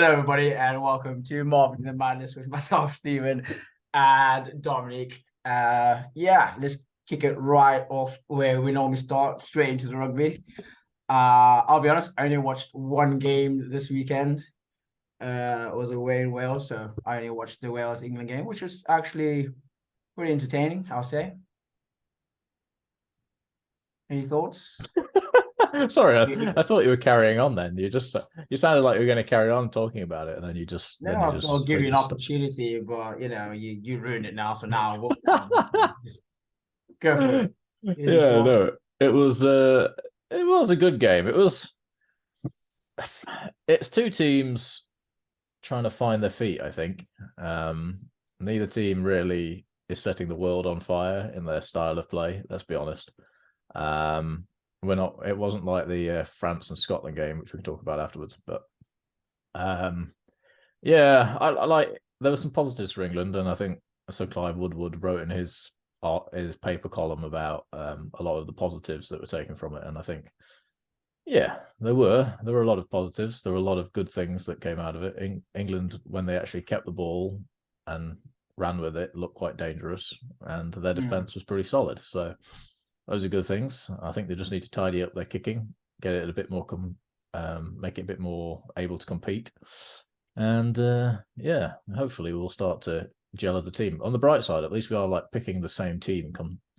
Hello, everybody, and welcome to Marvin the Madness with myself, Stephen, and Dominic. Let's kick it right off where we normally start, straight into the rugby. I'll be honest, I only watched one game this weekend. It was away in Wales, so I only watched the Wales England game, which was actually pretty entertaining, I'll say. Any thoughts? Sorry, I thought you were carrying on. Then you sounded like you were going to carry on talking about it, and then No, I'll give you an opportunity, but you ruined it now. So now what? Just go for it. Any Yeah, no, thoughts? it was a good game. It's two teams trying to find their feet. I think neither team really is setting the world on fire in their style of play. Let's be honest. Um, we're not. It wasn't like the France and Scotland game, which we can talk about afterwards. But um, yeah, I like. There were some positives for England, and I think Sir Clive Woodward wrote in his paper column about a lot of the positives that were taken from it, and I think yeah, there were a lot of positives. There were a lot of good things that came out of it. England, when they actually kept the ball and ran with it, looked quite dangerous, and their defense was pretty solid. So those are good things. I think they just need to tidy up their kicking, get it a bit more, make it a bit more able to compete, and hopefully we'll start to gel as a team. On the bright side, at least we are like picking the same team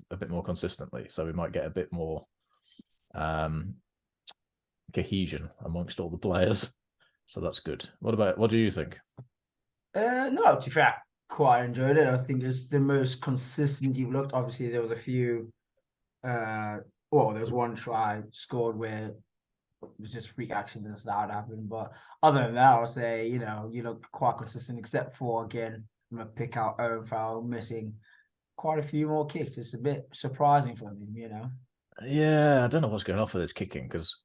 a bit more consistently, so we might get a bit more cohesion amongst all the players. So that's good. What do you think? No, to be fair, quite enjoyed it. I think it's the most consistent you've looked. Obviously, there was a few. There was one try scored where it was just freak action that's how it happened. But other than that, I would say you look quite consistent, except for again, I'm gonna pick out Owen Farrell missing quite a few more kicks. It's a bit surprising for him. Yeah, I don't know what's going on with his kicking because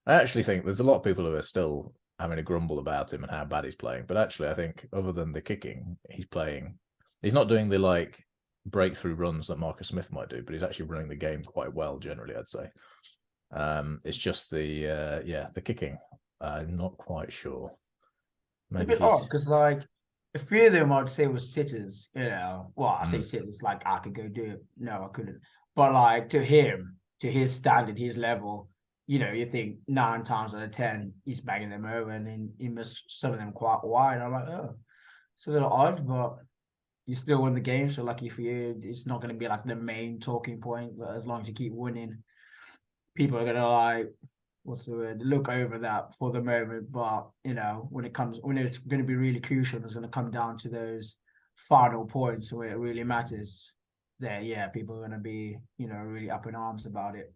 I actually think there's a lot of people who are still having a grumble about him and how bad he's playing. But actually, I think other than the kicking, he's not doing the like breakthrough runs that Marcus Smith might do, but he's actually running the game quite well generally, I'd say. It's just the kicking. I'm not quite sure. It's a Maybe bit odd he's because like a few of them I'd say were sitters. Well, I say mm, sitters like I could go do it. No, I couldn't. But like to him, to his standard, his level, you think 9 times out of 10 he's banging them over, and then he missed some of them quite wide. I'm like, oh, it's a little odd, but you still win the game. So lucky for you, it's not going to be like the main talking point. But as long as you keep winning, people are gonna like what's the word, look over that for the moment. But when it's going to be really crucial, it's going to come down to those final points where it really matters. There, yeah, people are going to be really up in arms about it.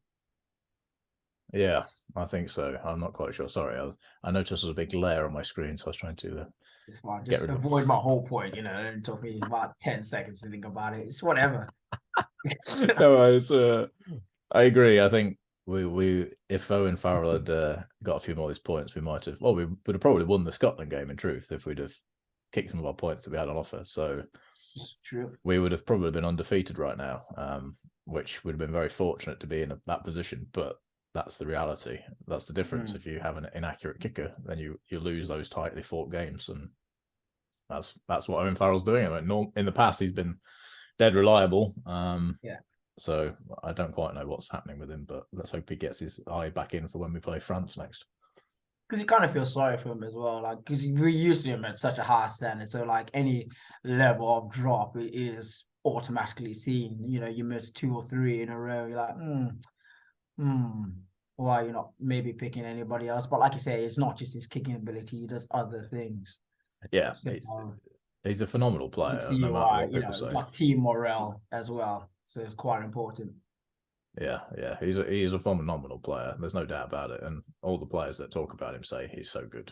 yeah, I think so. I'm not quite sure. Sorry, I noticed there was a big glare on my screen, so I was trying to It's fine. get Just rid of avoid my whole point. It took me about 10 seconds to think about it. It's whatever. it. No, I agree. I think we if Owen Farrell had got a few more of these points, we might have. Well, we would have probably won the Scotland game in truth if we'd have kicked some of our points that we had on offer. So It's true. we would have probably been undefeated right now, which would have been very fortunate to be in that position. But that's the reality. That's the difference. If you have an inaccurate kicker, then you lose those tightly fought games, and that's what Owen Farrell's doing. I mean, in the past he's been dead reliable. Yeah. So I don't quite know what's happening with him, but let's hope he gets his eye back in for when we play France next. Because you kind of feel sorry for him as well, like because we're used to him at such a high standard, so like any level of drop is automatically seen. You miss two or three in a row, you're like, hmm, why you're not maybe picking anybody else? But like you say, it's not just his kicking ability; he does other things. Yeah, So he's a phenomenal you can player, see no matter why what people it's say. like team morale as well. So it's quite important. Yeah, he's a phenomenal player. There's no doubt about it, and all the players that talk about him say he's so good.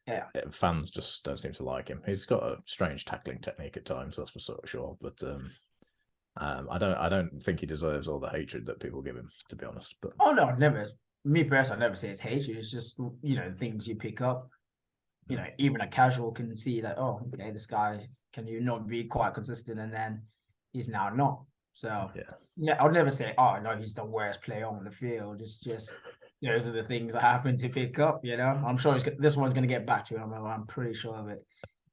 Yeah. Fans just don't seem to like him. He's got a strange tackling technique at times, that's for sure. But I don't think he deserves all the hatred that people give him, to be honest. But Oh no, never. Me personally, I never say it's hatred. It's just things you pick up. Even a casual can see that, oh, okay, this guy can not be quite consistent, and then he's now not. So yeah, yeah, I'll never say, oh no, he's the worst player on the field. It's just those are the things I happen to pick up. I'm sure this one's going to get back to him. I'm pretty sure of it.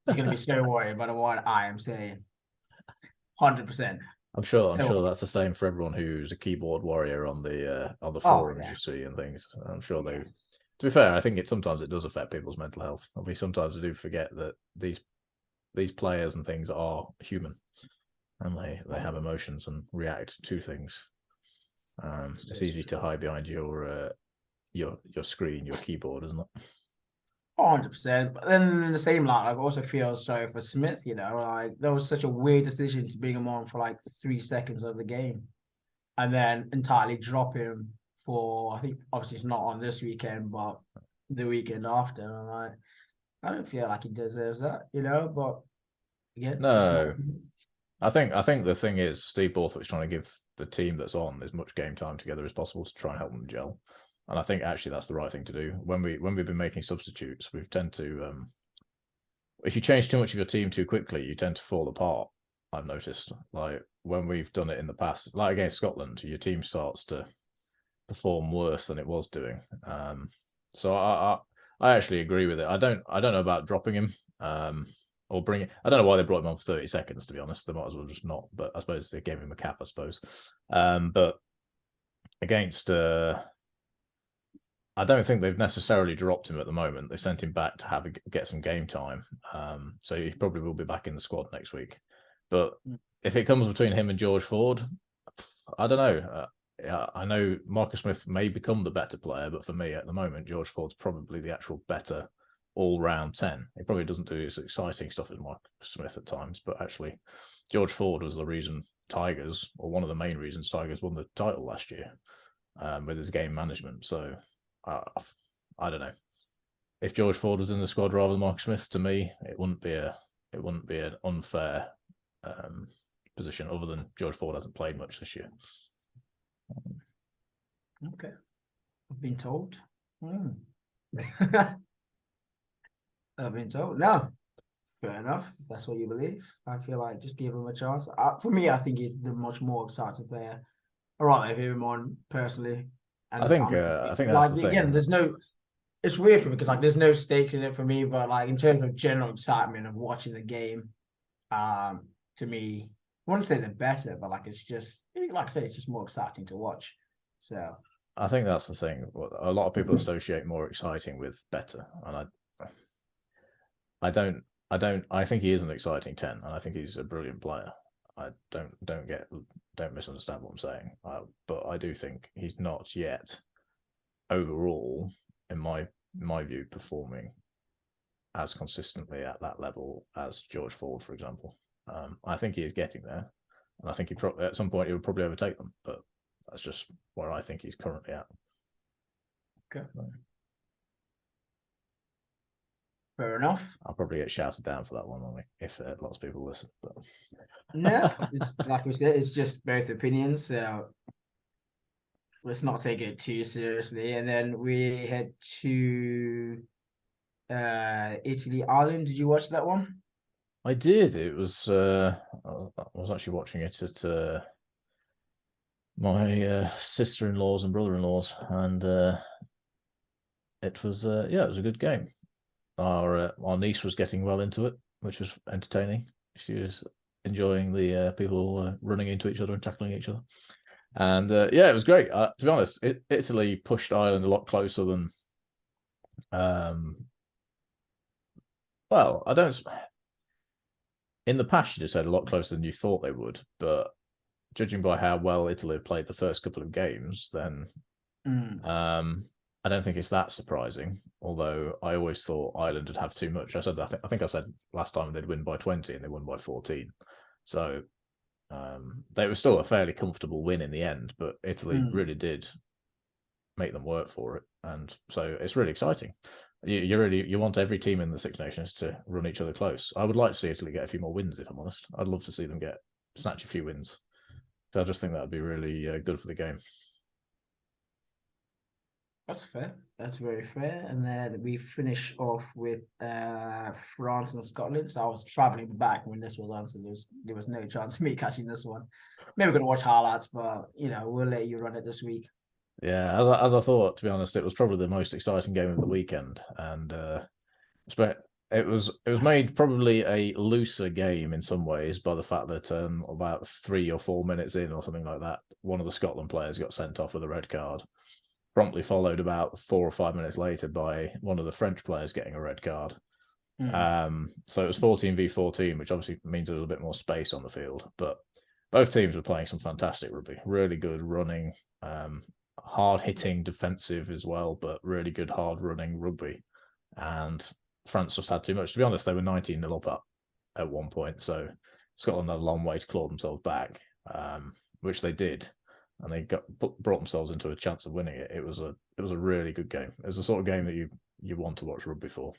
He's going to be so worried about what I am saying. 100%. I'm sure So, that's the same for everyone who's a keyboard warrior on the forums yeah. you see and things. I'm sure Yeah. to be fair, I think sometimes it does affect people's mental health. Sometimes I do forget that these players and things are human, and they have emotions and react to things. It's easy to hide behind your screen, your keyboard, isn't it? 100%. But then in the same line, I also feel sorry for Smith. Like that was such a weird decision to bring him on for like 3 seconds of the game, and then entirely drop him for. I think obviously it's not on this weekend, but the weekend after. And I'm like, I don't feel like he deserves that, But again, it's not. No, I think the thing is Steve Borthwick's trying to give the team that's on as much game time together as possible to try and help them gel. And I think actually that's the right thing to do. When we've been making substitutes, we've tend to if you change too much of your team too quickly, you tend to fall apart. I've noticed, like when we've done it in the past, like against Scotland, your team starts to perform worse than it was doing. So I actually agree with it. I don't know about dropping him or bringing. I don't know why they brought him on for 30 seconds. To be honest, they might as well just not. But I suppose they gave him a cap. I suppose. But against. I don't think they've necessarily dropped him at the moment. They sent him back to get some game time. So he probably will be back in the squad next week. But if it comes between him and George Ford, I don't know. I know Marcus Smith may become the better player, but for me at the moment, George Ford's probably the actual better all-round 10. He probably doesn't do as exciting stuff as Marcus Smith at times, but actually George Ford was the reason Tigers, or one of the main reasons Tigers won the title last year with his game management. So I don't know. If George Ford was in the squad rather than Marcus Smith, to me, it wouldn't be an unfair position. Other than George Ford hasn't played much this year. Okay, I've been told. I've been told. No, fair enough. If that's what you believe. I feel like just give him a chance. For me, I think he's the much more exciting player. All right, I hear him on personally. And I think that's like the thing. again, there's no. It's weird for me because like there's no stakes in it for me, but like in terms of general excitement of watching the game, to me, I wouldn't say they're better, but like it's just like I say, it's just more exciting to watch. So I think that's the thing. A lot of people associate more exciting with better, and I don't. I think he is an exciting 10, and I think he's a brilliant player. I don't misunderstand what I'm saying, but I do think he's not yet overall, in my view, performing as consistently at that level as George Ford, for example. I think he is getting there, and I think at some point he will probably overtake them. But that's just where I think he's currently at. okay. Fair enough. I'll probably get shouted down for that one if lots of people listen. But no, like we said, it's just both opinions. So let's not take it too seriously. And then we head to Italy, Ireland. Did you watch that one? I did. It was I was actually watching it at my sister-in-laws and brother-in-laws, and it was it was a good game. Our niece was getting well into it, which was entertaining. She was enjoying the people running into each other and tackling each other, and it was great. To be honest, Italy pushed Ireland a lot closer than. Well, I don't. In the past, you'd have said a lot closer than you thought they would, but judging by how well Italy played the first couple of games, then I don't think it's that surprising. Although I always thought Ireland would have too much. I think I said last time they'd win by 20 and they won by 14. So they were still a fairly comfortable win in the end, but Italy really did make them work for it, and so it's really exciting. You want every team in the Six Nations to run each other close. I would like to see Italy get a few more wins, if I'm honest. I'd love to see them snatch a few wins. So I just think that would be really good for the game. That's fair. That's very fair. And then we finish off with France and Scotland. So I was traveling back when this was on, so there was no chance of me catching this one. Maybe we're gonna watch highlights, but we'll let you run it this week. Yeah, as I thought, to be honest, it was probably the most exciting game of the weekend, and it was made probably a looser game in some ways by the fact that about 3 or 4 minutes in or something like that, one of the Scotland players got sent off with a red card, promptly followed about 4 or 5 minutes later by one of the French players getting a red card. So it was 14v14, which obviously means there was a bit more space on the field, but both teams were playing some fantastic rugby, really good running, hard hitting defensive as well, but really good hard running rugby. And France just had too much. To be honest, they were 19-0 up at one point, so Scotland had a long way to claw themselves back, which they did, and they brought themselves into a chance of winning it. It was a really good game. It was the sort of game that you want to watch rugby for.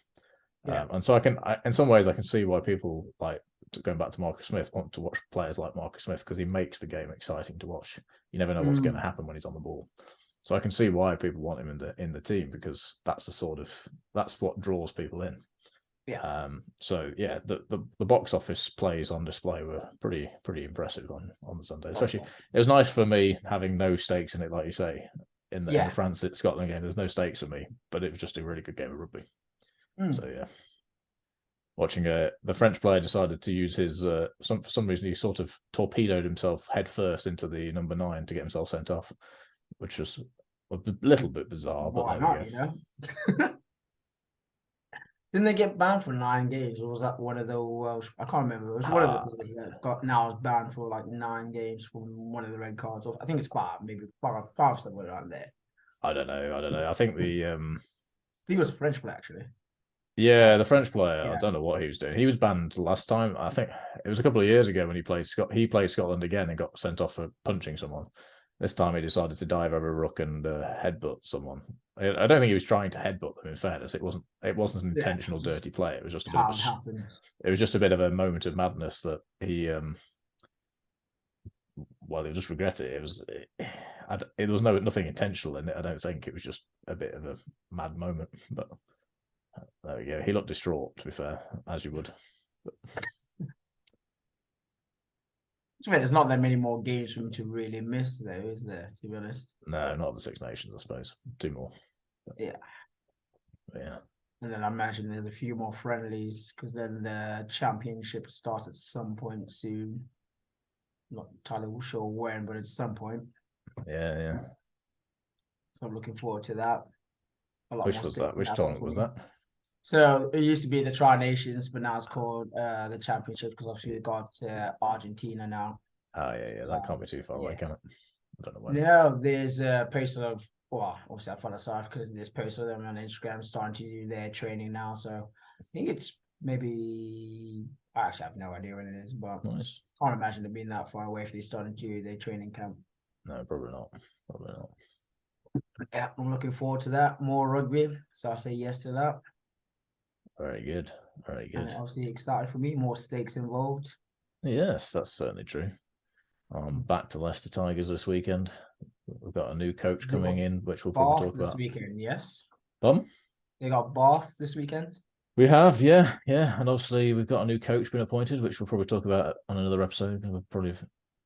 Yeah. And so in some ways, I can see why people, like, going back to Marcus Smith, want to watch players like Marcus Smith, because he makes the game exciting to watch. You never know what's going to happen when he's on the ball. So I can see why people want him in the team, because that's what draws people in. Yeah. So yeah, the box office plays on display were pretty impressive on the Sunday. Especially, it was nice for me having no stakes in it, like you say, in the France Scotland game. There's no stakes for me, but it was just a really good game of rugby. So yeah, watching the French player decided to use his for some reason he sort of torpedoed himself head first into the number 9 to get himself sent off, which was a little bit bizarre. But Why there we not? go. You know. Didn't they get banned for 9 games, or was that one of the Welsh? I can't remember. It was one of the players that got now is banned for like 9 games from one of the red cards. I think it's 5, maybe 5 somewhere around there. I don't know. I think the I think it was a French player actually. yeah, the French player. Yeah. I don't know what he was doing. He was banned last time. I think it was a couple of years ago when he played Scotland again and got sent off for punching someone. This time he decided to dive over a ruck and headbutt someone. I don't think he was trying to headbutt them. In fairness, it wasn't an intentional dirty play. It was just a bit of it was just a bit of a moment of madness that he he'll just regret it. There was nothing intentional in it. I don't think it was just a bit of a mad moment. But there we go. He looked distraught, to be fair, as you would. But there's not that many more games for him to really miss, though, is there? To be honest. No, not the Six Nations, I suppose. 2 more. But yeah. Yeah. And then I imagine there's a few more friendlies, because then the championship starts at some point soon. Not entirely sure when, but at some point. Yeah. So I'm looking forward to that. Which was that? Which tournament was that? So it used to be the Tri Nations, but now it's called the Championship, because obviously we've got Argentina now. Oh yeah. That can't be too far away, can it? I don't know when. No, there's a post of, well, obviously I follow South because there's posts of them on Instagram starting to do their training now. So I think it's maybe, I actually have no idea when it is, but nice. I can't imagine it being that far away if they started to do their training camp. No, probably not. Yeah, I'm looking forward to that. More rugby, so I'll say yes to that. Very good. And obviously excited for me, more stakes involved. Yes, that's certainly true. I'm back to Leicester Tigers this weekend. We've got a new coach coming in, which we'll probably talk about this weekend. Yes. They got Bath this weekend. We have, yeah, and obviously we've got a new coach being appointed, which we'll probably talk about on another episode. We'll probably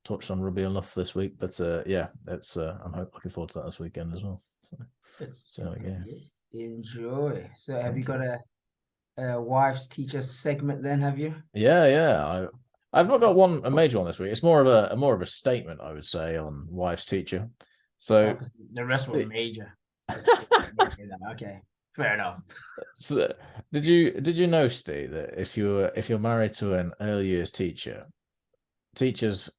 touched on rugby enough this week, but yeah, it's I'm looking forward to that this weekend as well. So yeah, enjoy. So have you got a wives teacher segment then? Have you? Yeah. I've not got a major one this week. It's more of a statement, I would say, on wives teacher. So the rest were major. Okay, fair enough. So did you know, Steve, that if you're married to an early years teacher, teachers,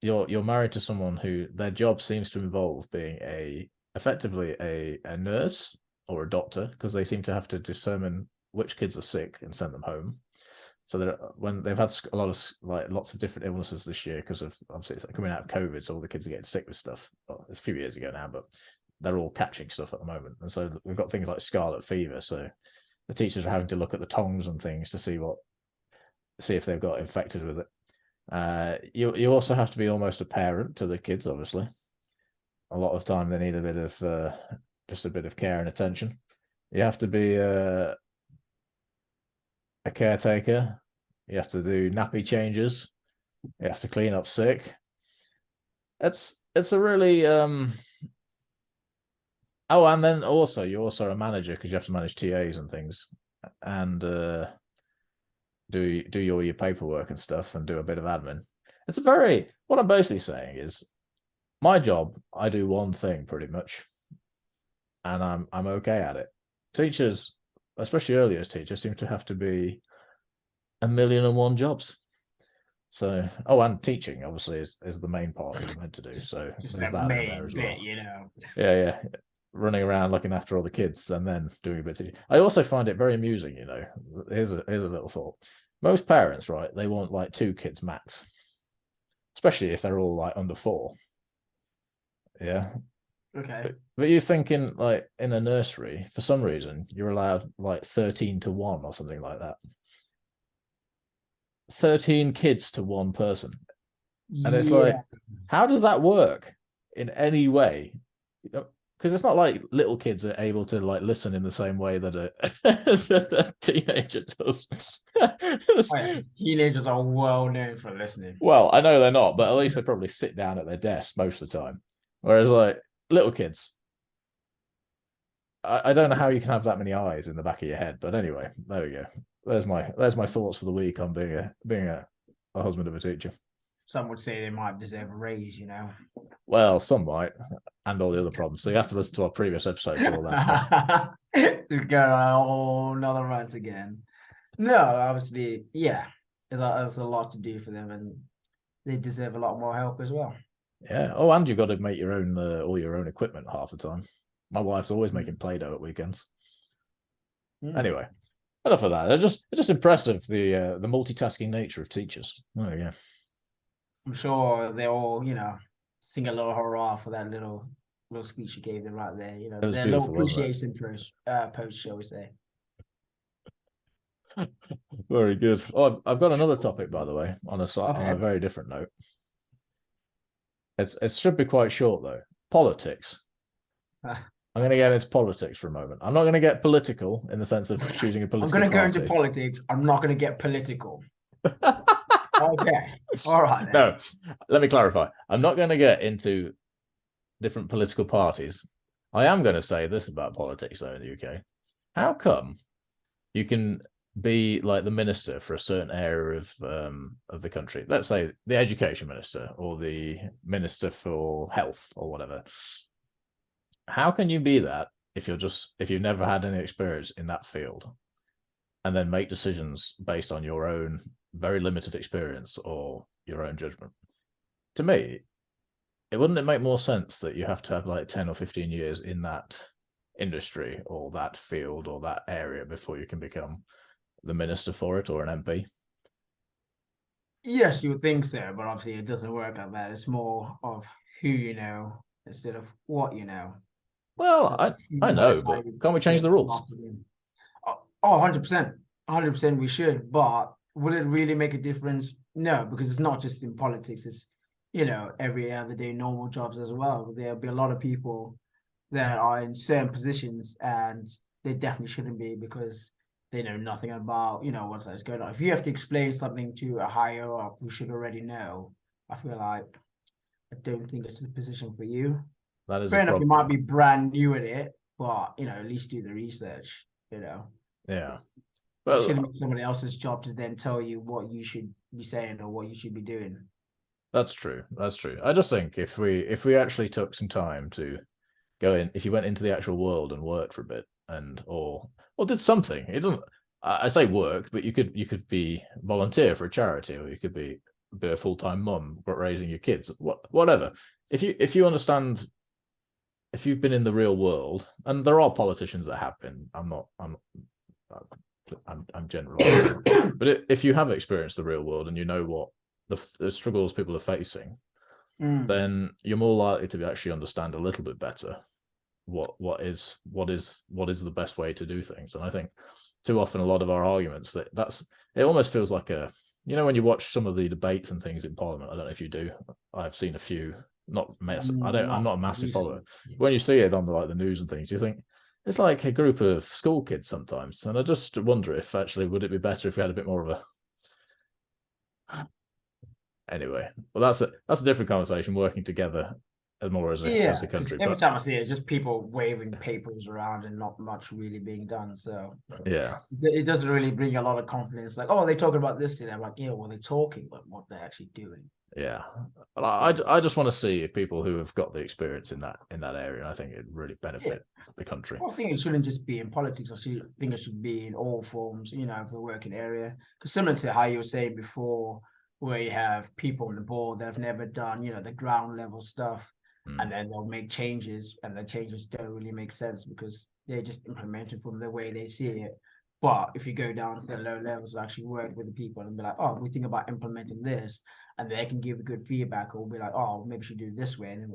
you're married to someone who their job seems to involve being effectively a nurse or a doctor, because they seem to have to determine which kids are sick and send them home. So when they've had a lot of lots of different illnesses this year, because of obviously it's coming out of COVID, so all the kids are getting sick with stuff. Well, it's a few years ago now, but they're all catching stuff at the moment, and so we've got things like scarlet fever. So the teachers are having to look at the tongs and things to see if they've got infected with it. You also have to be almost a parent to the kids. Obviously, a lot of time they need a bit of just a bit of care and attention. You have to be a caretaker. You have to do nappy changes. You have to clean up sick. It's a really Oh, and then also you're also a manager because you have to manage TAs and things, and do all your paperwork and stuff, and do a bit of admin. It's a very what I'm basically saying is my job. I do one thing pretty much, and I'm okay at it. Teachers, especially early years teachers, seem to have to be 1,000,001 jobs. So, oh, and teaching obviously is the main part that you're meant to do. So Just there's that that in there main as bit, well. you know. Yeah, running around looking after all the kids and then doing a bit of teaching. I also find it very amusing. Here's a little thought. Most parents, right? They want like 2 kids max, especially if they're all like under 4. Yeah. Okay. But you're thinking like in a nursery, for some reason, you're allowed like 13-1 or something like that. 13 kids to 1 person. And it's like, Yeah. how does that work in any way? Because it's not like little kids are able to like listen in the same way that a teenager does. Oh, yeah. Teenagers are well known for listening. Well, I know they're not, but at least they probably sit down at their desk most of the time. Whereas like little kids, I don't know how you can have that many eyes in the back of your head. But anyway, there we go. There's my thoughts for the week on being a husband of a teacher. Some would say they might deserve a raise, you know. Well, some might, and all the other problems. So you have to listen to our previous episode for all that stuff. Just go on a whole another rant again. No, obviously, yeah, there's a lot to do for them, and they deserve a lot more help as well. Yeah. Oh, and you've got to make your own all your own equipment half the time. My wife's always making Play-Doh at weekends. Anyway, enough of that. It's just impressive the multitasking nature of teachers. There we go. I'm sure they all, sing a little hurrah for that little speech you gave them right there. It was Their little beautiful, wasn't it? appreciation post, shall we say? Very good. Oh, I've got another topic, by the way, on a Okay. very different note. It should be quite short though. Politics. I'm going to get into politics for a moment. I'm not going to get political in the sense of choosing a I'm political going to go party. into politics. I'm not going to get political. Okay. All right. Then. No, let me clarify. I'm not going to get into different political parties. I am going to say this about politics, though, in the UK. How come you can be like the minister for a certain area of the country? Let's say the education minister or the minister for health or whatever. How can you be that if you've never had any experience in that field, and then make decisions based on your own very limited experience or your own judgment? To me, wouldn't it make more sense that you have to have like 10 or 15 years in that industry or that field or that area before you can become the minister for it or an MP? Yes, you would think so, but obviously it doesn't work like that. It's more of who you know instead of what you know. Well, So I know, but can't we change the rules? Oh, 100%. 100% we should, but will it really make a difference? No, because it's not just in politics. It's, every other day normal jobs as well. There'll be a lot of people that are in certain positions and they definitely shouldn't be because they know nothing about, what's going on. If you have to explain something to a higher up who should already know, I feel like I don't think it's the position for you. That is Fair a enough, you problem. might be brand new at it, but at least do the research, Yeah. It shouldn't be somebody else's job to then tell you what you should be saying or what you should be doing. That's true. I just think if we actually took some time to go in, if you went into the actual world and worked for a bit and or did something, it doesn't. I say work, but you could be volunteer for a charity, or you could be a full-time mum raising your kids, whatever. If you understand, if you've been in the real world, and there are politicians that have been, I'm generalizing, but if you have experienced the real world and you know what the struggles people are facing, then you're more likely to actually understand a little bit better what is the best way to do things. And I think too often a lot of our arguments it almost feels like when you watch some of the debates and things in Parliament. I don't know if you do. I've seen a few. I'm not a massive follower. When you see it on the news and things, you think it's like a group of school kids sometimes. And I just wonder if actually would it be better if we had a bit more of a. Anyway, well, that's a different conversation. Working together more as Yeah, a because country. every But time I see it, it's just people waving papers around and not much really being done. So yeah, it doesn't really bring a lot of confidence. Like, oh, they're talking about this today. I'm like, yeah, well, they're talking, but what they're actually doing. yeah. Yeah. I just want to see people who have got the experience in that area. And I think it'd really Yeah. benefit the country. Well, I think it shouldn't just be in politics. Think it should be in all forms, of the working area. Because similar to how you were saying before, where you have people on the board that have never done, the ground level stuff, and then they'll make changes, and the changes don't really make sense because they're just implemented from the way they see it. But if you go down to the low levels, actually work with the people and be like, oh, we think about implementing this, and they can give good feedback, or be like, oh, maybe we should do it this way, and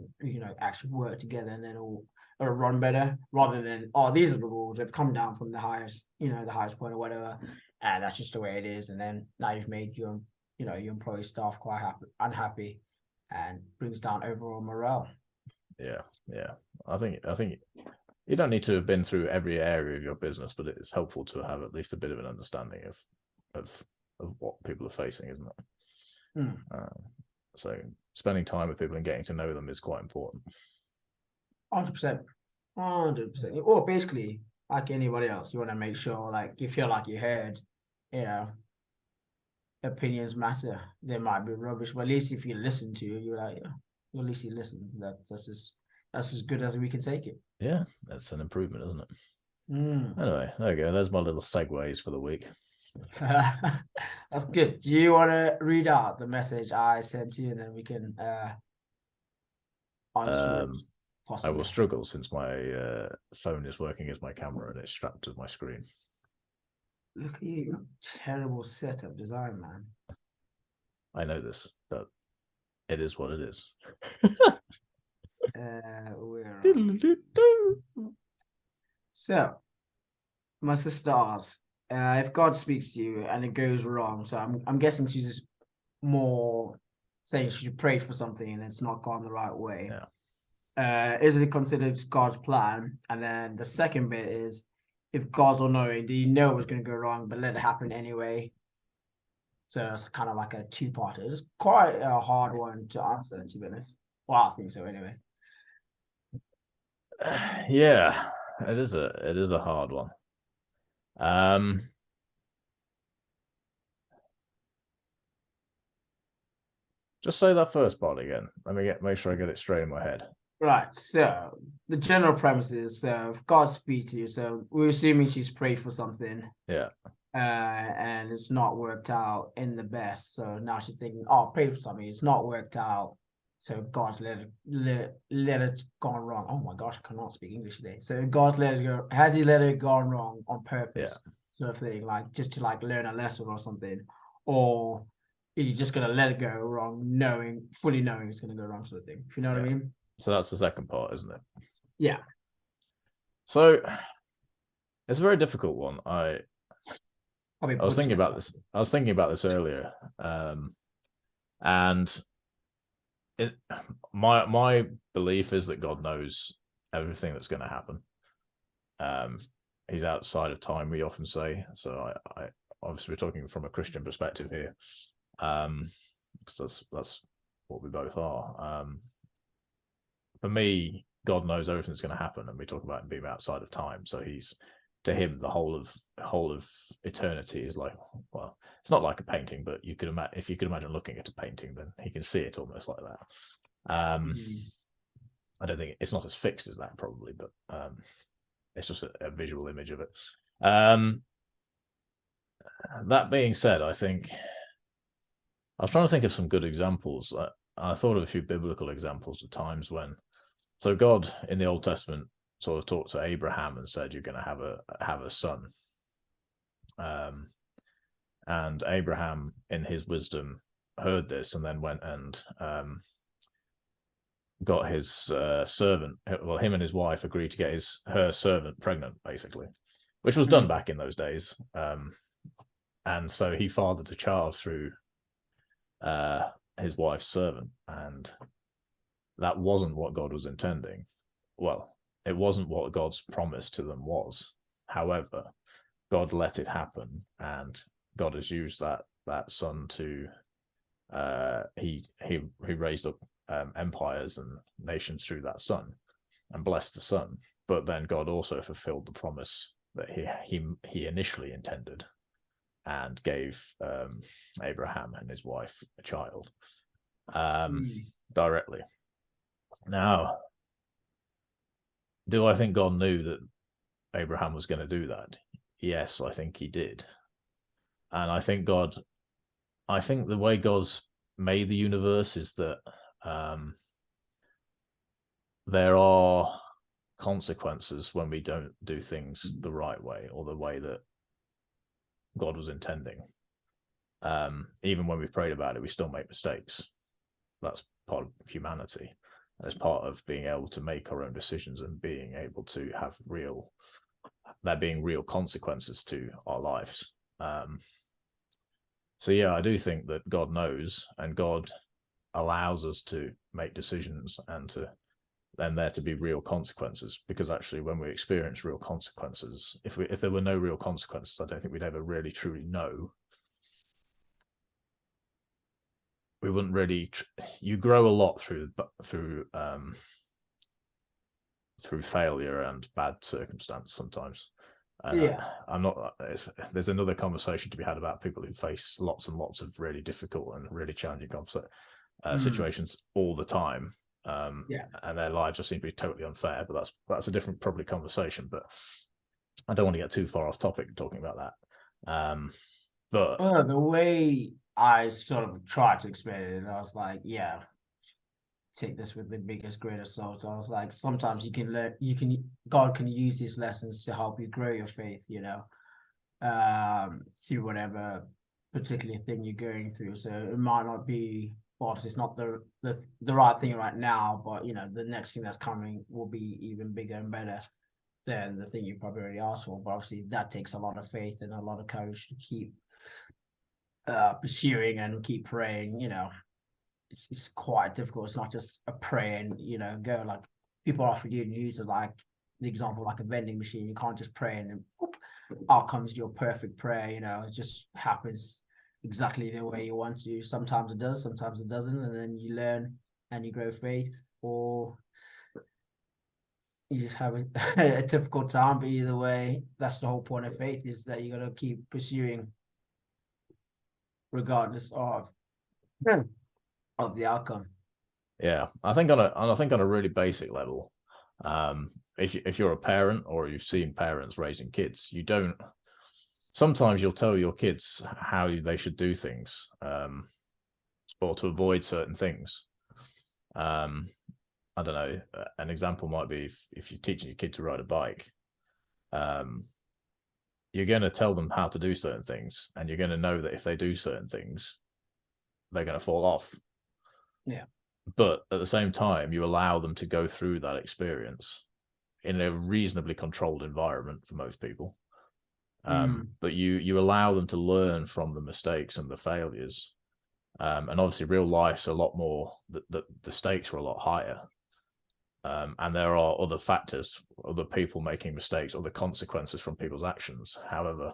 actually work together, and then it'll run better rather than these are the rules. They've come down from the highest, the highest point or whatever, and that's just the way it is. And then now you've made your employee staff quite unhappy, and brings down overall morale. Yeah, yeah. I think you don't need to have been through every area of your business, but it's helpful to have at least a bit of an understanding of what people are facing, isn't it? So spending time with people and getting to know them is quite important. 100%, 100%. Or basically, like anybody else, you want to make sure, like, you feel like you heard, opinions matter. They might be rubbish, but at least if you listen to you, you're like, yeah, at least you listen. That's as good as we can take it. Yeah, that's an improvement, isn't it? Mm. Anyway, there you go. There's my little segues for the week. That's good. Do you want to read out the message I sent to you, and then we can answer it? I will Possibly. struggle since my phone is working as my camera and it's strapped to my screen. Look at you, terrible setup design, man. I know this, but it is what it is. So, my sister asks, if God speaks to you and it goes wrong, so I'm guessing she's just more saying she prayed for something and it's not gone the right way. Yeah. Is it considered God's plan? And then the second bit is, if God's all knowing, do you know it was going to go wrong, but let it happen anyway? So it's kind of like a two-parter. It's quite a hard one to answer, to be honest. Well, I think so anyway. Yeah, it is a hard one. Just say that first part again. Let me make sure I get it straight in my head. Right. So the general premise is, if God speaks to you, so we're assuming she's prayed for something. Yeah. And it's not worked out in the best. So now she's thinking, oh, pray for something. It's not worked out. So God's let it gone wrong. Oh my gosh, I cannot speak English today. So God's let it go. Has he let it gone wrong on purpose? Yeah. Sort of thing, like just to learn a lesson or something, or are you just gonna let it go wrong, fully knowing it's gonna go wrong, sort of thing. If you know what I mean? So that's the second part, isn't it? Yeah. So it's a very difficult one. I was thinking about this. I was thinking about this earlier, and my belief is that God knows everything that's going to happen. He's outside of time, we often say. So I obviously we're talking from a Christian perspective here, because that's what we both are. For me, God knows everything that's going to happen, and we talk about him being outside of time. So to him, the whole of eternity is like, well, it's not like a painting, but you could imagine, if you could imagine looking at a painting, then he can see it almost like that. I don't think it's not as fixed as that, probably, but it's just a visual image of it. That being said, I think I was trying to think of some good examples. I thought of a few biblical examples of times when, so God in the Old Testament sort of talked to Abraham and said, "You're going to have a son," and Abraham, in his wisdom, heard this and then went and got his servant. Well, him and his wife agreed to get her servant pregnant, basically, which was done back in those days. And so he fathered a child through his wife's servant, and that wasn't what God was intending. Well, it wasn't what God's promise to them was. However, God let it happen, and God has used that son to he raised up empires and nations through that son and blessed the son. But then God also fulfilled the promise that he initially intended and gave Abraham and his wife a child directly. Now, do I think God knew that Abraham was going to do that? Yes, I think he did. And I think the way God's made the universe is that there are consequences when we don't do things the right way or the way that God was intending. Even when we've prayed about it, we still make mistakes. That's part of humanity. And it's part of being able to make our own decisions and being able to have there being real consequences to our lives. So yeah, I do think that God knows, and God allows us to make decisions and there to be real consequences, because actually when we experience real consequences, if there were no real consequences, I don't think we'd ever really truly know. We wouldn't really you grow a lot through failure and bad circumstance sometimes. And I'm not. There's another conversation to be had about people who face lots and lots of really difficult and really challenging situations all the time, and their lives just seem to be totally unfair. But that's a different probably conversation. But I don't want to get too far off topic talking about that. But the way I sort of tried to explain it, I was like, yeah, take this with the biggest grain of salt. I was like, sometimes God can use these lessons to help you grow your faith, through whatever particular thing you're going through. So it might not be, obviously it's not the right thing right now, but the next thing that's coming will be even bigger and better than the thing you probably already asked for. But obviously that takes a lot of faith and a lot of courage to keep pursuing and keep praying. It's quite difficult. It's not just a prayer and go, like people often use it like the example like a vending machine. You can't just pray and then whoop, out comes your perfect prayer. It just happens exactly the way you want to. Sometimes it does, sometimes it doesn't, and then you learn and you grow faith, or you just have a difficult time. But either way, that's the whole point of faith, is that you got to keep pursuing regardless of the outcome. Yeah, I think on a really basic level, if you're a parent or you've seen parents raising kids, you don't. Sometimes you'll tell your kids how they should do things, or to avoid certain things. I don't know. An example might be if you're teaching your kid to ride a bike, you're going to tell them how to do certain things, and you're going to know that if they do certain things, they're going to fall off. Yeah. But at the same time, you allow them to go through that experience in a reasonably controlled environment for most people. But you allow them to learn from the mistakes and the failures. And obviously real life's a lot more, the stakes are a lot higher. And there are other factors, other people making mistakes, other consequences from people's actions. However,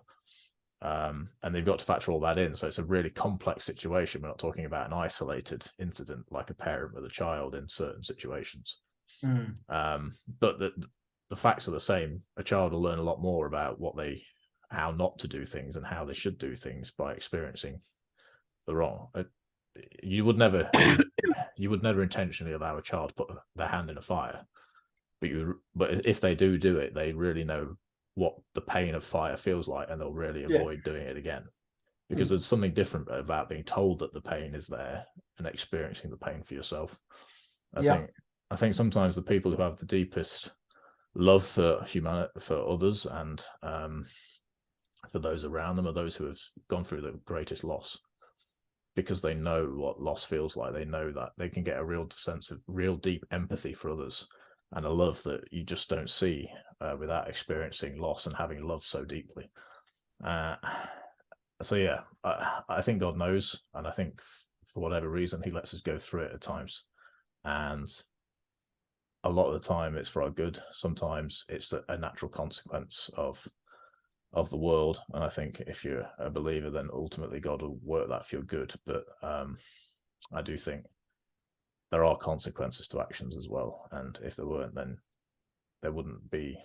and they've got to factor all that in. So it's a really complex situation. We're not talking about an isolated incident like a parent with a child in certain situations. But the facts are the same. A child will learn a lot more about how not to do things and how they should do things by experiencing the wrong. You would never intentionally allow a child to put their hand in a fire, but if they do it, they really know what the pain of fire feels like, and they'll really avoid doing it again, because there's something different about being told that the pain is there and experiencing the pain for yourself. I think sometimes the people who have the deepest love for humanity, for others, and for those around them, are those who have gone through the greatest loss, because they know what loss feels like. They know that they can get a real sense of real deep empathy for others, and a love that you just don't see without experiencing loss and having loved so deeply. So yeah, I think God knows, and I think for whatever reason he lets us go through it at times, and a lot of the time it's for our good. Sometimes it's a natural consequence of the world, and I think if you're a believer, then ultimately God will work that for your good. But I do think there are consequences to actions as well, and if there weren't, then there wouldn't be.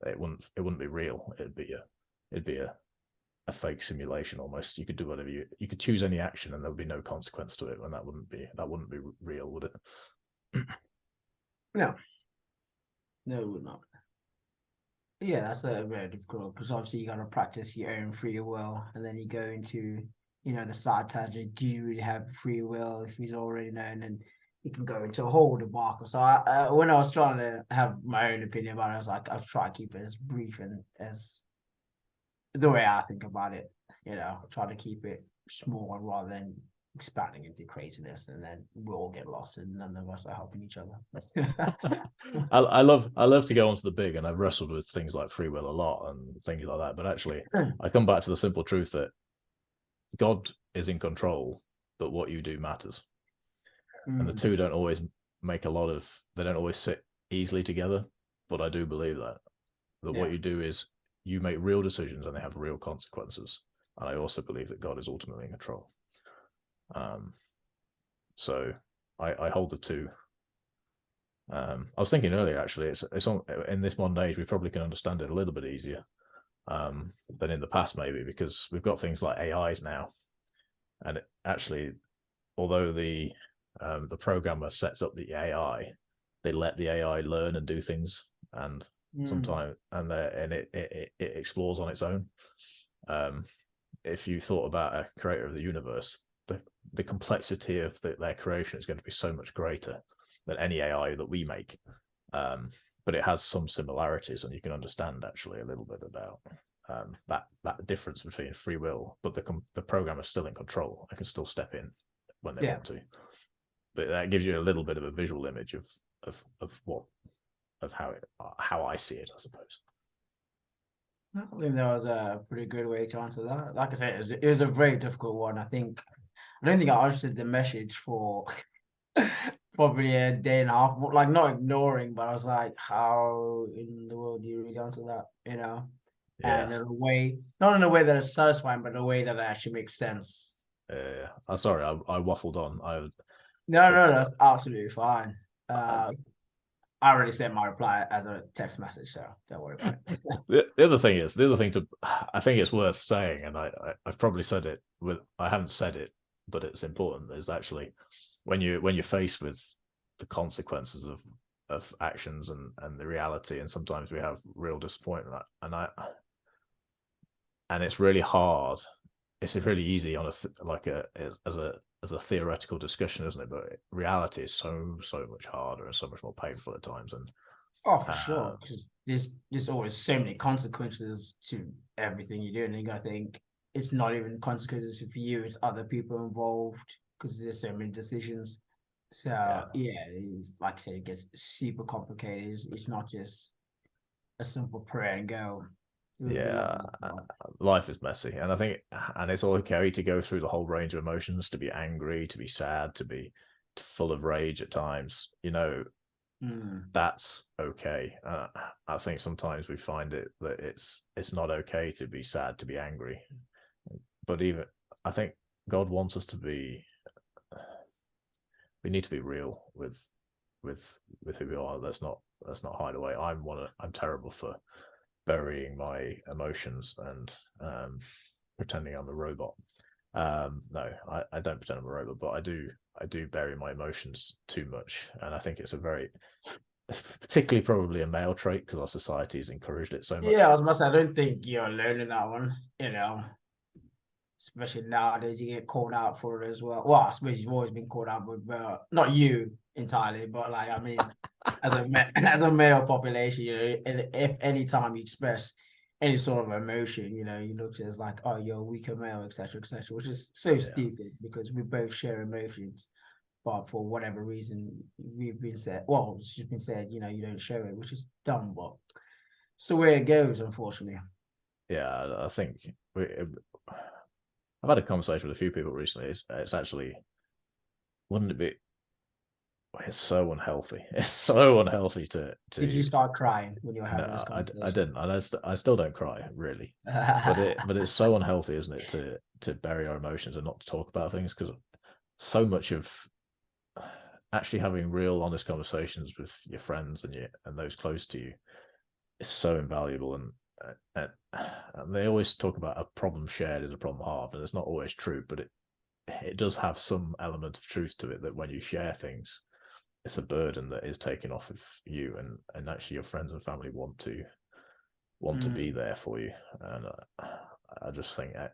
It wouldn't be real. It'd be a fake simulation almost. You could do whatever you could choose any action, and there would be no consequence to it, and that wouldn't be real, would it? No, it would not. Yeah, that's a very difficult because obviously you got to practice your own free will, and then you go into the side tangent. Do you really have free will if he's already known? And you can go into a whole debacle. So when I was trying to have my own opinion about it, I was like, I was trying to keep it as brief and as the way I think about it. Try to keep it small rather than expanding into craziness, and then we'll all get lost and none of us are helping each other. I love to go onto the big, and I've wrestled with things like free will a lot and things like that, but actually I come back to the simple truth that God is in control, but what you do matters. And the two don't always they don't always sit easily together, but I do believe that what you do is you make real decisions and they have real consequences. And I also believe that God is ultimately in control. So I hold the two. I was thinking earlier, actually, it's on in this modern age, we probably can understand it a little bit easier than in the past, maybe, because we've got things like AIs now. And actually, although the programmer sets up the AI, they let the AI learn and do things, and sometimes it explores on its own. If you thought about a creator of the universe, the complexity of their creation is going to be so much greater than any AI that we make. But it has some similarities, and you can understand actually a little bit about that difference between free will, but the programmer is still in control. They can still step in when they want to. But that gives you a little bit of a visual image of how I see it, I suppose. I think that was a pretty good way to answer that. Like I said, it was a very difficult one. I don't think I understood the message for probably a day and a half. Like, not ignoring, but I was like, how in the world do you really answer that? And in a way, not in a way that is satisfying, but in a way that actually makes sense. I'm sorry, I waffled on. No, that's absolutely fine. I already sent my reply as a text message, so don't worry about it. the other thing I think it's worth saying, and I've probably said it I haven't said it, but it's important, is actually when you're faced with the consequences of actions and the reality, and sometimes we have real disappointment, and it's really hard. It's really easy on as a theoretical discussion, isn't it? But reality is so much harder and so much more painful at times. And for sure, because there's always so many consequences to everything you do, and you gotta think it's not even consequences for you; it's other people involved because there's so many decisions. So like I said, it gets super complicated. It's not just a simple prayer and go. Life is messy, and I think, and it's okay to go through the whole range of emotions, to be angry, to be sad, to be full of rage at times. That's okay. I think sometimes we find it that it's not okay to be sad, to be angry, but even I think God wants us to be. We need to be real with who we are. Let's not hide away. I'm terrible for burying my emotions and pretending I'm a robot. No, I don't pretend I'm a robot, but I do bury my emotions too much, and I think it's a very, particularly probably a male trait, because our society has encouraged it so much. Yeah, I was about to say, I don't think you're alone in that one. Especially nowadays, you get called out for it as well. Well, I suppose you've always been called out, but not you entirely, but like, I mean, as a male population, if any time you express any sort of emotion, you look at it as like, oh, you're a weaker male, etc., which is so stupid because we both share emotions, but for whatever reason, we've been said, well, it's just been said, you don't show it, which is dumb, but it's the way it goes, unfortunately. Yeah, I think I've had a conversation with a few people recently. It's actually, wouldn't it be? It's so unhealthy. It's so unhealthy to. Did you start crying when you were having this conversation? I didn't. I still don't cry, really. but it's so unhealthy, isn't it, to bury our emotions and not to talk about things, because so much of actually having real honest conversations with your friends and those close to you is so invaluable. And they always talk about a problem shared is a problem halved, and it's not always true, but it does have some element of truth to it, that when you share things, it's a burden that is taken off of you, and actually your friends and family want to be there for you. And I just think I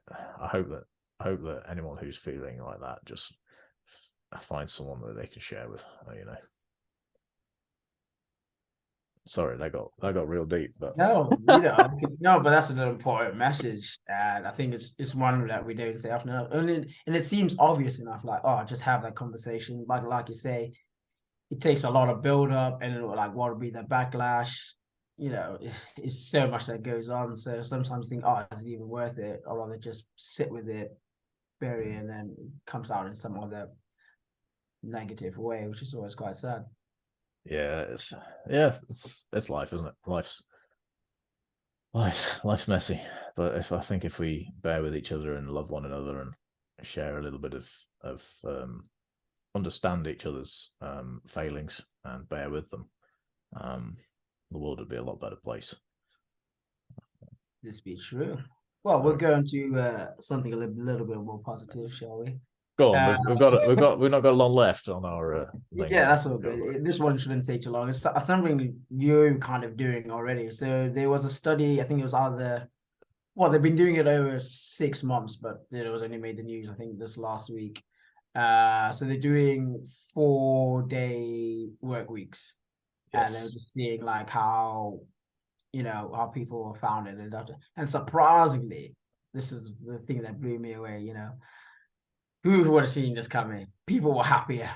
hope that anyone who's feeling like that just find someone that they can share with. Sorry, that got real deep, but No, no, but that's an important message, and I think it's one that we don't say often enough. And it seems obvious enough, like, oh, just have that conversation. But like you say, it takes a lot of build up, and like what would be the backlash? It's so much that goes on. So sometimes you think, oh, is it even worth it? Or rather just sit with it, bury it, and then it comes out in some other negative way, which is always quite sad. yeah, it's life, isn't it? Life's messy. But if we bear with each other and love one another and share a little bit of understand each other's failings and bear with them, the world would be a lot better place. This be true. Well, we'll go into something a little bit more positive, shall we? Go on. We've not got long left on our thing. Yeah, that's all good. This one shouldn't take too long. It's something you're kind of doing already. So there was a study, I think it was they've been doing it over 6 months, but it was only made the news, I think, this last week. So they're doing 4-day work weeks. Yes. And they're just seeing like how people found it and surprisingly, this is the thing that blew me away. Who would have seen this coming? People were happier.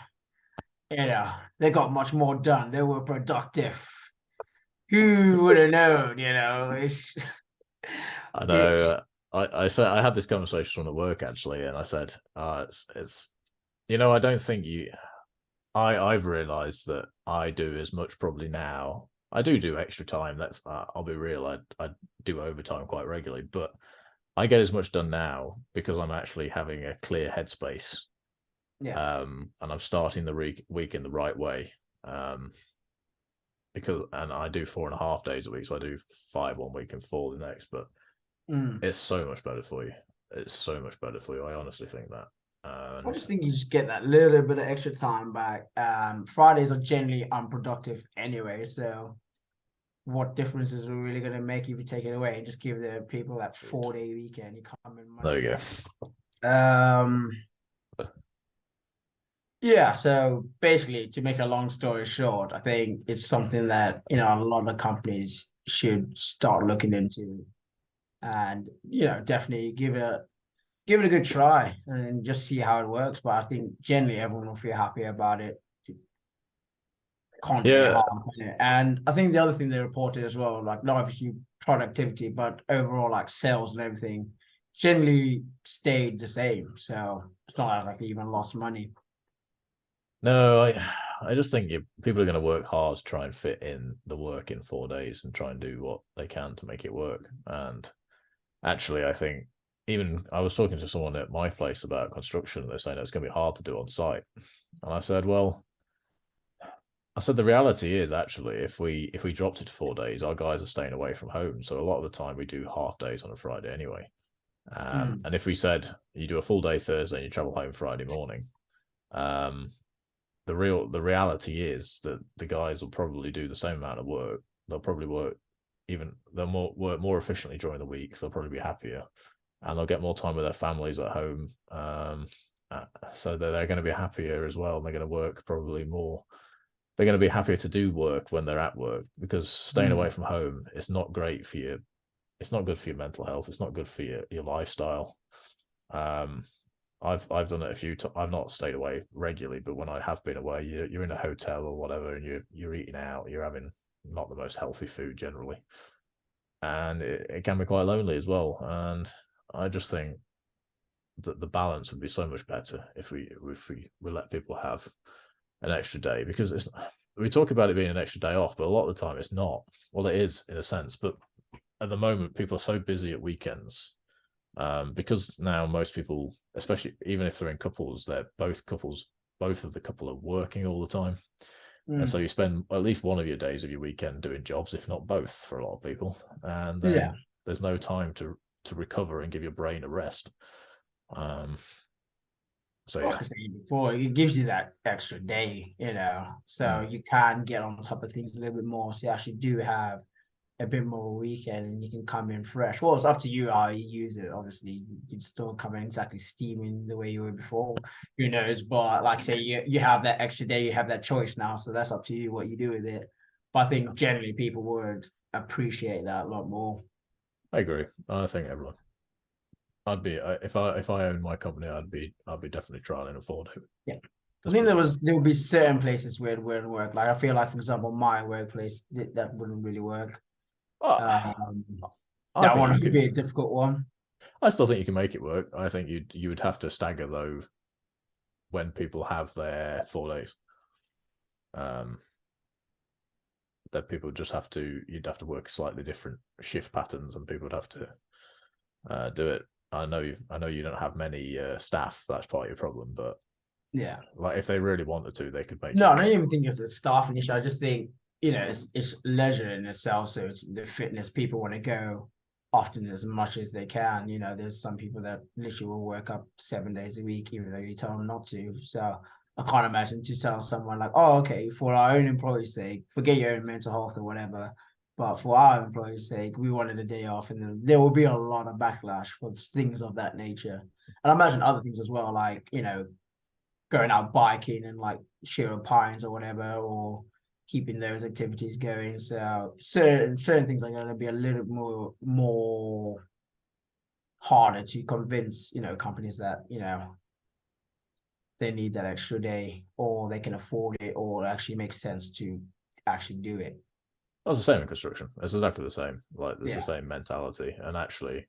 They got much more done. They were productive. Who would have known? I know. I said I had this conversation on the work actually, and I said, it's I don't think I've realized that I do as much probably now. I do extra time. That's I'll be real. I do overtime quite regularly, but I get as much done now because I'm actually having a clear headspace. Yeah. And I'm starting the week in the right way. And I do 4.5 days a week, so I do 5 one week and 4 the next. But it's so much better for you. It's so much better for you. I honestly think that. I just think you just get that little bit of extra time back. Fridays are generally unproductive anyway, so what difference is it really going to make if you take it away and just give the people that 4-day weekend? You come in. There you go. Yeah, so basically, to make a long story short, I think it's something that a lot of companies should start looking into, and definitely give it a good try and just see how it works. But I think generally everyone will feel happy about it. Can't really harm it. And I think the other thing they reported as well, like not obviously productivity, but overall like sales and everything generally stayed the same. So it's not like they even lost money. No, I just think people are going to work hard to try and fit in the work in 4 days and try and do what they can to make it work. And actually, I think even I was talking to someone at my place about construction, and they're saying it's going to be hard to do on site. And I said, the reality is actually if we dropped it to 4 days, our guys are staying away from home. So a lot of the time we do half days on a Friday anyway. And if we said you do a full day Thursday and you travel home Friday morning, the reality is that the guys will probably do the same amount of work. They'll probably work work more efficiently during the week. They'll probably be happier, and they'll get more time with their families at home. So they're going to be happier as well. And they're going to work probably more. They're going to be happier to do work when they're at work, because staying away from home is not great for you. It's not good for your mental health. It's not good for your lifestyle. I've done it a few times. I've not stayed away regularly, but when I have been away, you're in a hotel or whatever, and you're eating out. You're having not the most healthy food generally, and it can be quite lonely as well. And I just think that the balance would be so much better if we let people have an extra day, because we talk about it being an extra day off, but a lot of the time it's not. Well, it is in a sense, but at the moment people are so busy at weekends. Because now most people, especially even if they're in couples, they're both couples both of the couple are working all the time. And so Mm. you spend at least one of your days of your weekend doing jobs, if not both, for a lot of people. And Yeah. then there's no time to recover and give your brain a rest. So Like yeah, I said before, it gives you that extra day, so you can get on top of things a little bit more. So you actually do have a bit more weekend and you can come in fresh. Well, it's up to you how you use it. Obviously, you can still come in exactly steaming the way you were before. Who knows? But like I say, you have that extra day, you have that choice now. So that's up to you what you do with it. But I think generally people would appreciate that a lot more. I agree. I think everyone. I'd be if I owned my company, I'd be definitely trialing a 4 day. Yeah. I Let's think be there honest. would be certain places where it wouldn't work. Like I feel like, for example, my workplace that wouldn't really work. Oh, Um, I that think one you would could. be a difficult one. I still think you can make it work. I think you would have to stagger though when people have their 4 days. That people just have to. You'd have to work slightly different shift patterns, and people would have to do it. I know you don't have many staff. That's part of your problem, but Yeah. like if they really wanted to, they could make No, it I don't work. even think it's a staffing issue. I just think, it's leisure in itself. So it's the fitness. People want to go often as much as they can. There's some people that literally will work up 7 days a week, even though you tell them not to. So I can't imagine to tell someone like, oh, okay, for our own employees' sake, forget your own mental health or whatever. But for our employees' sake, we wanted a day off, and then there will be a lot of backlash for things of that nature. And I imagine other things as well, like, going out biking and like Shiro Pines or whatever, or keeping those activities going. So certain things are going to be a little more harder to convince companies that they need that extra day, or they can afford it, or it actually makes sense to actually do it. That's the same in construction. It's exactly the same. Like there's the Yeah, same mentality, and actually,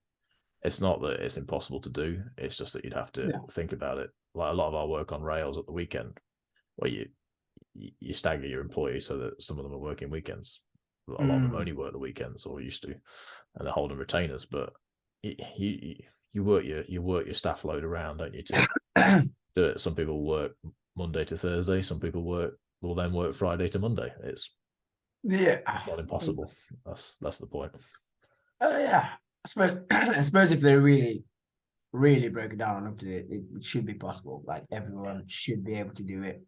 it's not that it's impossible to do. It's just that you'd have to yeah, think about it. Like a lot of our work on rails at the weekend, where you stagger your employees so that some of them are working weekends. A lot of them mm. only work the weekends or used to, and they're holding retainers. But you work your staff load around, don't you? To do it. Some people work Monday to Thursday. Some people will then work Friday to Monday. Yeah. It's not impossible. That's the point. Yeah. I suppose if they really broke it down and looked at it, it should be possible. Like everyone should be able to do it.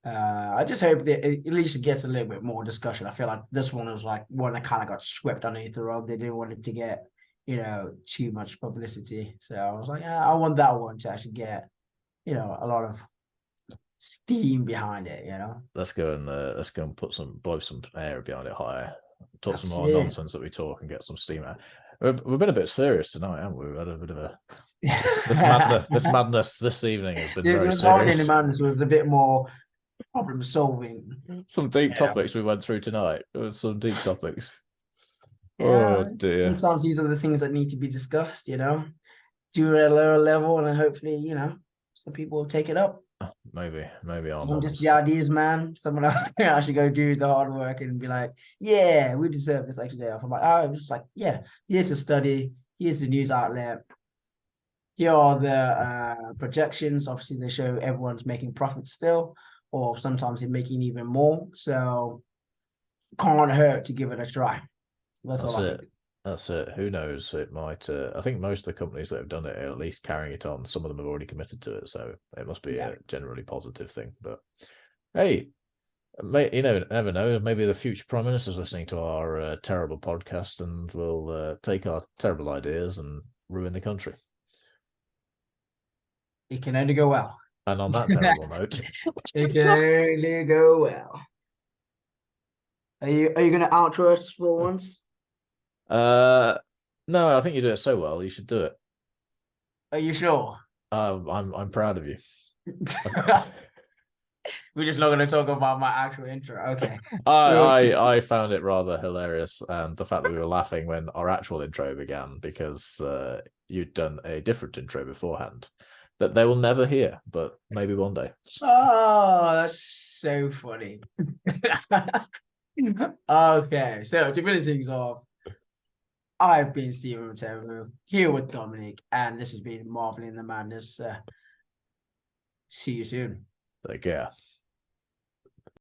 I just hope that at least it gets a little bit more discussion. I feel like this one was like one that kind of got swept underneath the rug. They didn't want it to get, too much publicity. So I was like, yeah, I want that one to actually get, a lot of steam behind it. Let's go and blow some air behind it higher. Talk some That's more it. nonsense that we talk and get some steam out. We've been a bit serious tonight, haven't we? We've had a bit of a this madness this evening has been It very was hardly any serious. man. It was a bit more problem solving. Some deep Yeah. topics we went through tonight. Some deep topics. Oh Yeah. dear. Sometimes these are the things that need to be discussed. Do at a lower level, and then hopefully, some people will take it up. Maybe our I'm just the mums. ideas man. Someone else can actually go do the hard work and be like, yeah, we deserve this extra day off. I'm like, oh, I'm just like, yeah, here's the study, here's the news outlet, here are the projections. Obviously, they show everyone's making profits still, or sometimes they're making even more. So can't hurt to give it a try. That's all That's I can it. do. That's it. Who knows? It might. I think most of the companies that have done it are at least carrying it on. Some of them have already committed to it, so it must be Yeah. a generally positive thing. But hey, never know. Maybe the future prime minister's listening to our terrible podcast and will take our terrible ideas and ruin the country. It can only go well. And on that terrible note, It can only go well. Are you gonna outro us for once? uh, no, I think you do it so well. You should do it. Are you sure? I'm proud of you. We're just not gonna talk about my actual intro. Okay. I found it rather hilarious, and the fact that we were laughing when our actual intro began because you'd done a different intro beforehand that they will never hear, but maybe one day. Oh, that's so funny. Okay, so to finish things off, I've been Stephen Mateo here with Dominic, and this has been Marveling the Madness. See you soon. Take care.